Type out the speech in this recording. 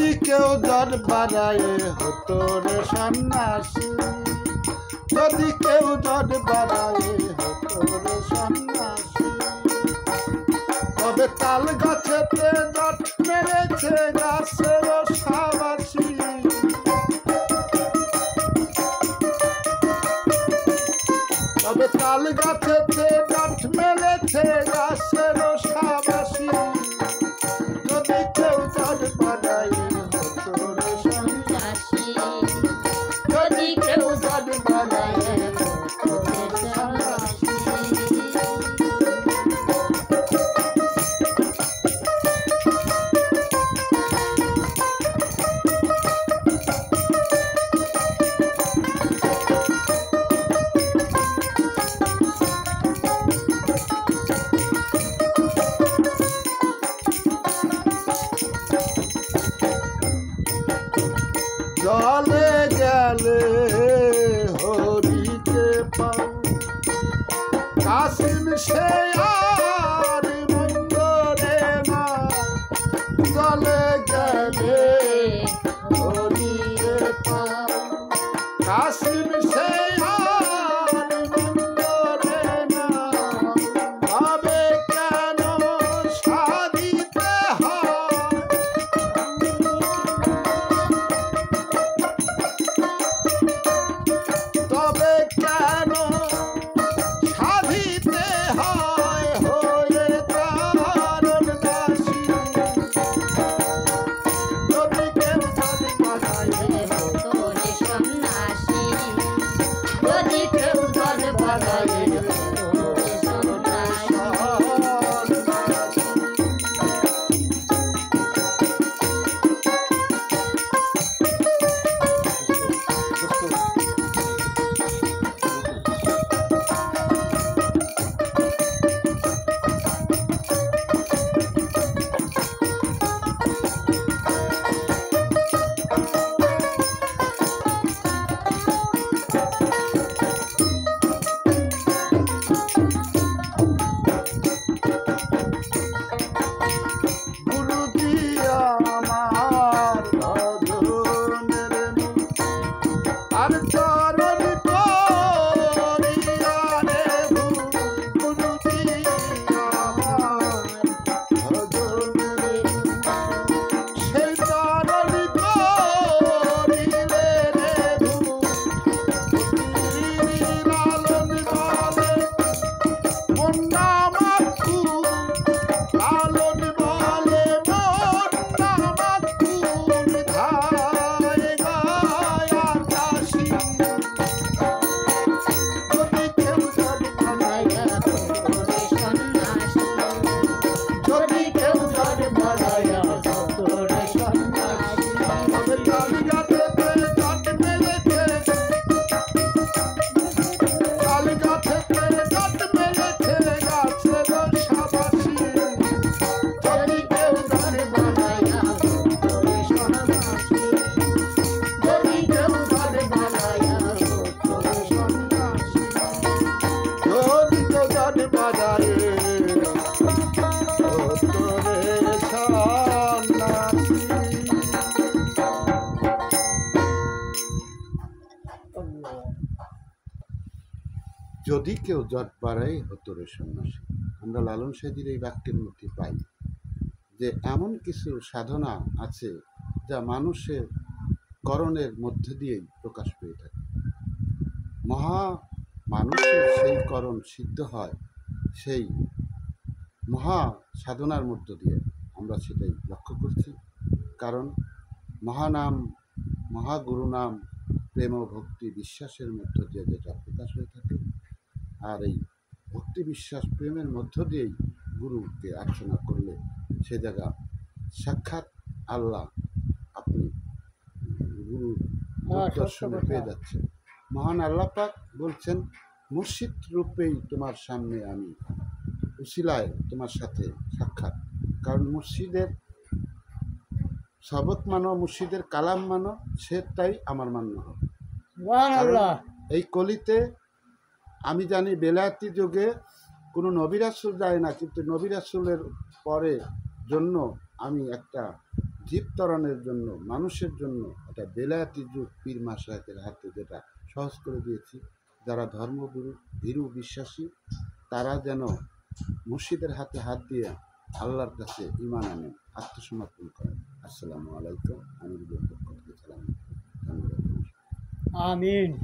যদি কেউ জট বাড়ায় হতো রে সন্ন্যাসী, যদি কেউ জট বাড়ায় হতো রে সন্ন্যাসী। তবে তাল গাছেতে জট মেরেছে গাছের সাবাসী, তবে তাল গাছেতে জট মেরেছে গাছের সাবাসী। যদি কেউ জট বাড়ায় হতো রে সন্ন্যাসী, যদি কেউ জট বাড়ায় হতো রে সন্ন্যাসী। জলে গেলে হরিকে পাও, কাশিম সে আর মন্দরে না। জলে গেলে হরিকে পাও, কাশিম সে আর মন্দরে না। তবে কেন সাধিতে হয়, তবে কেন সাধিতে হয় হয়ে কারণ দাসী। যদি কেউ জট বাড়ায় হতো রে সন্ন্যাসী, যদি কেউ জট বাড়ায় হতো রে সন্ন্যাসী। আর চরণ করিয়া রে গুরু দিয়া আমার ভজন রে, সেই চরণ করিলে রে লালন বলে মন নামাকু, লালন বলে মন নামাকু ধায় গায়া কাশী। যদি কেউ জট বাড়ায় হতো রে সন্ন্যাসী, যদি কেউ জট বাড়ায় হতো রে সন্ন্যাসী। তবে তাল গাছেতে জট মেরেছে, তাল গাছেতে জট মেরেছে গাছের সাবাসী। যদি কেউ জট বাড়ায় হতো রে সন্ন্যাসী, যদি কেউ জট বাড়ায় হতো রে সন্ন্যাসী। যদি কেউ জট বাড়ায় হতো রে সন্ন্যাসী। যদি কেউ জট বাড়ায় হতো রে সন্ন্যাসী। আমরা লালন সাহেবের এই বাক্যের মধ্যে পাই যে এমন কিছু সাধনা আছে যা মানুষের করণের মধ্যে দিয়েই প্রকাশ পেয়ে থাকে। মানুষের সেই করণ সিদ্ধ হয় সেই মহা সাধনার মধ্য দিয়ে, আমরা সেটাই লক্ষ্য করছি। কারণ মহানাম, মহাগুরু নাম, প্রেম ও ভক্তি বিশ্বাসের মধ্য দিয়ে যেটা প্রকাশ হয়ে থাকে, আর এই ভক্তি বিশ্বাস প্রেমের মধ্য দিয়েই গুরুকে আর্চনা করলে সে জায়গা সাক্ষাৎ আল্লাহ আপনি গুরুর দর্শনে পেয়ে যাচ্ছেন। মহান আল্লাহ পাক বলছেন, মুর্শিদ রূপেই তোমার সামনে আমি, উসিলায় তোমার সাথে সাক্ষাৎ। কারণ মুর্শিদের শবত মানো, মুর্শিদের কালাম মানো, সেটাই আমার মান্য হবে। এই কলিতে আমি জানি বেলায়েতি যুগে কোনো নবী রাসূল যায় না, কিন্তু নবী রাসূলের পরে জন্য আমি একটা জীবতরণের জন্য, মানুষের জন্য একটা বেলায়েতি যুগ পীর মাশায়েখের হাতে যেটা সহজ করে দিয়েছি। যারা ধর্মগুরু ভীরু বিশ্বাসী তারা যেন মুর্শিদের হাতে হাত দিয়ে আল্লাহর কাছে ঈমান আনেন, আত্মসমর্পণ করেন। আসসালামু আলাইকুম। আমি পক্ষ থেকে সালাম। ধন্যবাদ। আমিন।